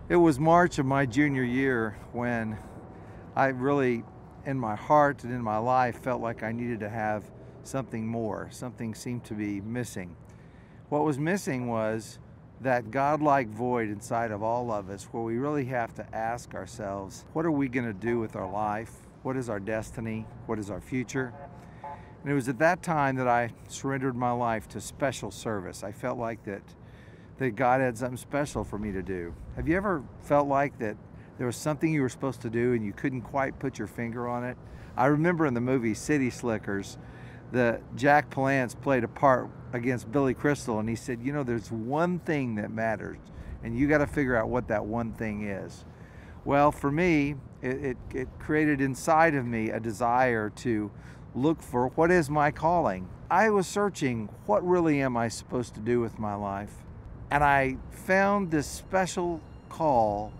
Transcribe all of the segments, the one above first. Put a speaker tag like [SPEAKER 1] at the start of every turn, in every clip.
[SPEAKER 1] It was March of my junior year when I really, in my heart and in my life, felt like I needed to have something more. Something seemed to be missing. What was missing was that godlike void inside of all of us where we really have to ask ourselves, what are we going to do with our life? What is our destiny? What is our future? And it was at that time that I surrendered my life to special service. I felt like that God had something special for me to do. Have you ever felt like that there was something you were supposed to do and you couldn't quite put your finger on it? I remember in the movie City Slickers, Jack Palance played a part against Billy Crystal, and he said, you know, there's one thing that matters, and you got to figure out what that one thing is. Well, for me, it created inside of me a desire to look for what is my calling. I was searching, what really am I supposed to do with my life? And I found this special call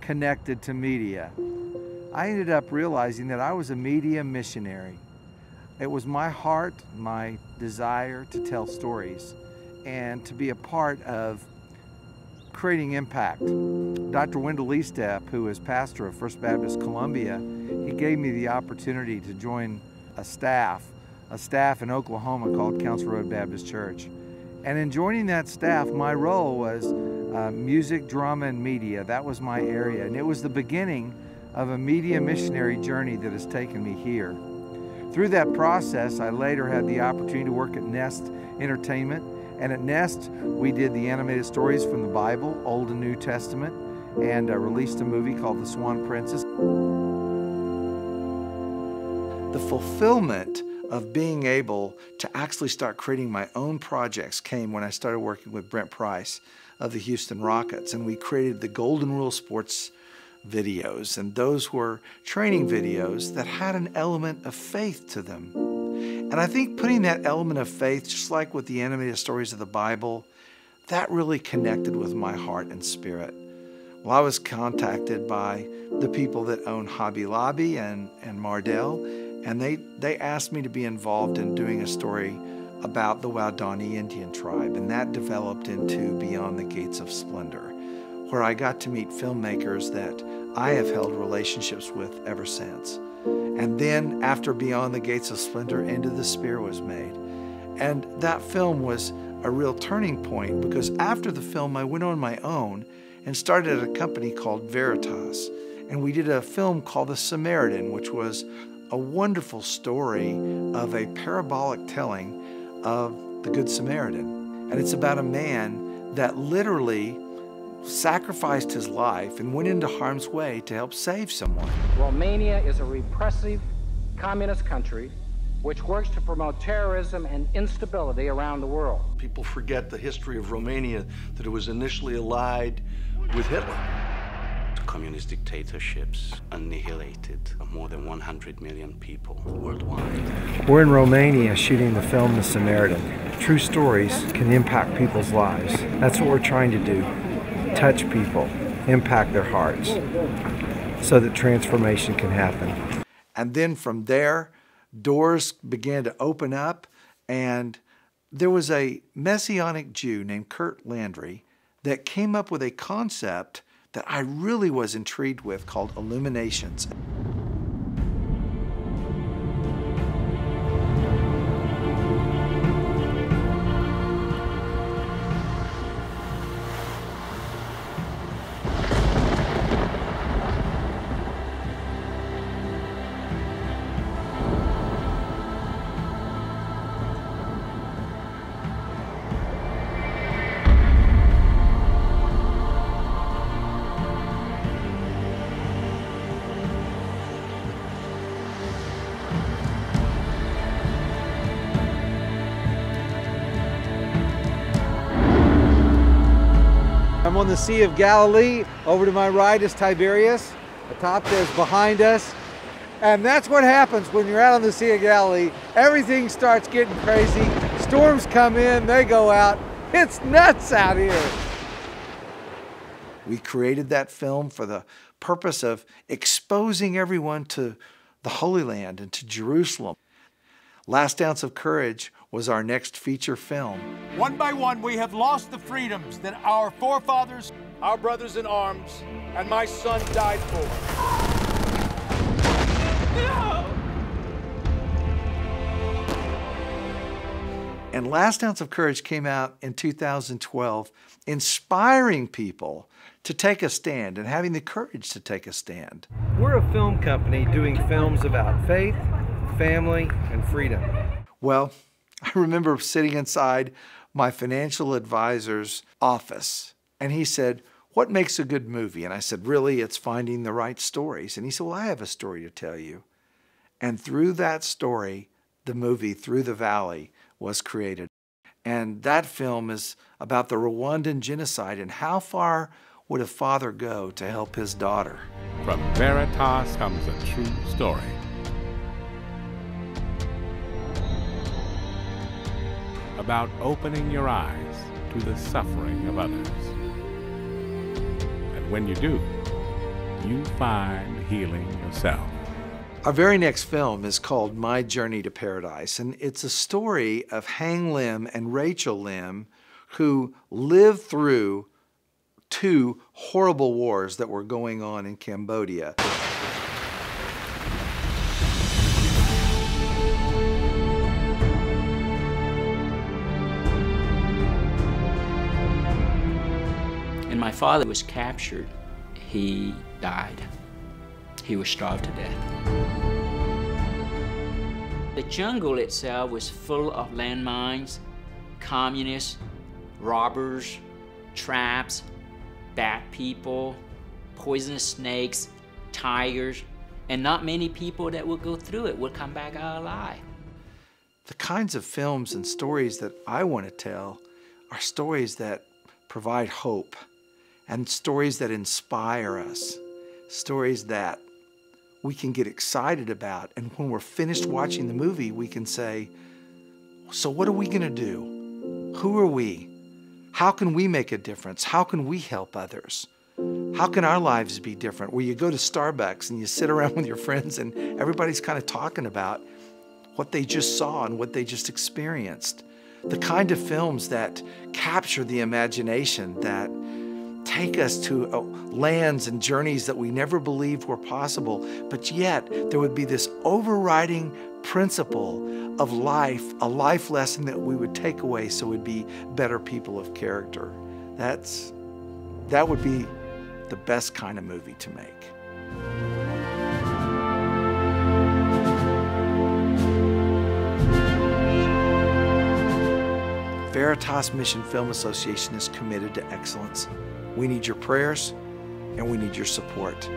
[SPEAKER 1] connected to media. I ended up realizing that I was a media missionary. It was my heart, my desire to tell stories and to be a part of creating impact. Dr. Wendell Leestep, who is pastor of First Baptist Columbia, he gave me the opportunity to join a staff in Oklahoma called Council Road Baptist Church. And in joining that staff, my role was music, drama, and media. That was my area, and it was the beginning of a media missionary journey that has taken me here. Through that process, I later had the opportunity to work at Nest Entertainment, and at Nest, we did the animated stories from the Bible, Old and New Testament, and released a movie called The Swan Princess. The fulfillment of being able to actually start creating my own projects came when I started working with Brent Price of the Houston Rockets, and we created the Golden Rule Sports videos, and those were training videos that had an element of faith to them. And I think putting that element of faith, just like with the animated stories of the Bible, that really connected with my heart and spirit. Well, I was contacted by the people that own Hobby Lobby and Mardell, and they asked me to be involved in doing a story about the Waodani Indian tribe, and that developed into Beyond the Gates of Splendor, where I got to meet filmmakers that I have held relationships with ever since. And then after Beyond the Gates of Splendor, Into the Spear was made. And that film was a real turning point, because after the film I went on my own and started a company called Veritas. And we did a film called The Samaritan, which was a wonderful story of a parabolic telling of the Good Samaritan. And it's about a man that literally sacrificed his life and went into harm's way to help save someone.
[SPEAKER 2] Romania is a repressive communist country which works to promote terrorism and instability around the world.
[SPEAKER 3] People forget the history of Romania, that it was initially allied with Hitler.
[SPEAKER 4] Communist dictatorships annihilated more than 100 million people worldwide.
[SPEAKER 1] We're in Romania shooting the film The Samaritan. True stories can impact people's lives. That's what we're trying to do. Touch people, impact their hearts, so that transformation can happen. And then from there, doors began to open up, and there was a Messianic Jew named Kurt Landry that came up with a concept that I really was intrigued with called Illuminations. I'm on the Sea of Galilee. Over to my right is Tiberias. Atop is behind us. And that's what happens when you're out on the Sea of Galilee. Everything starts getting crazy. Storms come in, they go out. It's nuts out here. We created that film for the purpose of exposing everyone to the Holy Land and to Jerusalem. Last Ounce of Courage was our next feature film.
[SPEAKER 5] One by one, we have lost the freedoms that our forefathers our brothers in arms, and my son died for.
[SPEAKER 6] No!
[SPEAKER 1] And Last Ounce of Courage came out in 2012, inspiring people to take a stand and having the courage to take a stand. We're a film company doing films about faith, family, and freedom. Well, I remember sitting inside my financial advisor's office, and he said, "What makes a good movie?" And I said, "Really, it's finding the right stories." And he said, "Well, I have a story to tell you." And through that story, the movie Through the Valley was created. And that film is about the Rwandan genocide and how far would a father go to help his daughter.
[SPEAKER 7] From Veritas comes a true story. About opening your eyes to the suffering of others. And when you do, you find healing yourself.
[SPEAKER 1] Our very next film is called My Journey to Paradise, and it's a story of Hang Lim and Rachel Lim, who lived through 2 horrible wars that were going on in Cambodia.
[SPEAKER 8] And my father was captured. He died. He was starved to death. The jungle itself was full of landmines, communists, robbers, traps, bad people, poisonous snakes, tigers, and not many people that would go through it would come back out alive.
[SPEAKER 1] The kinds of films and stories that I want to tell are stories that provide hope and stories that inspire us, stories that we can get excited about. And when we're finished watching the movie, we can say, so what are we going to do? Who are we? How can we make a difference? How can we help others? How can our lives be different? Where you go to Starbucks and you sit around with your friends and everybody's kind of talking about what they just saw and what they just experienced. The kind of films that capture the imagination, that take us to lands and journeys that we never believed were possible, but yet there would be this overriding principle of life, a life lesson that we would take away so we'd be better people of character. That would be the best kind of movie to make. Veritas Mission Film Association is committed to excellence. We need your prayers and we need your support.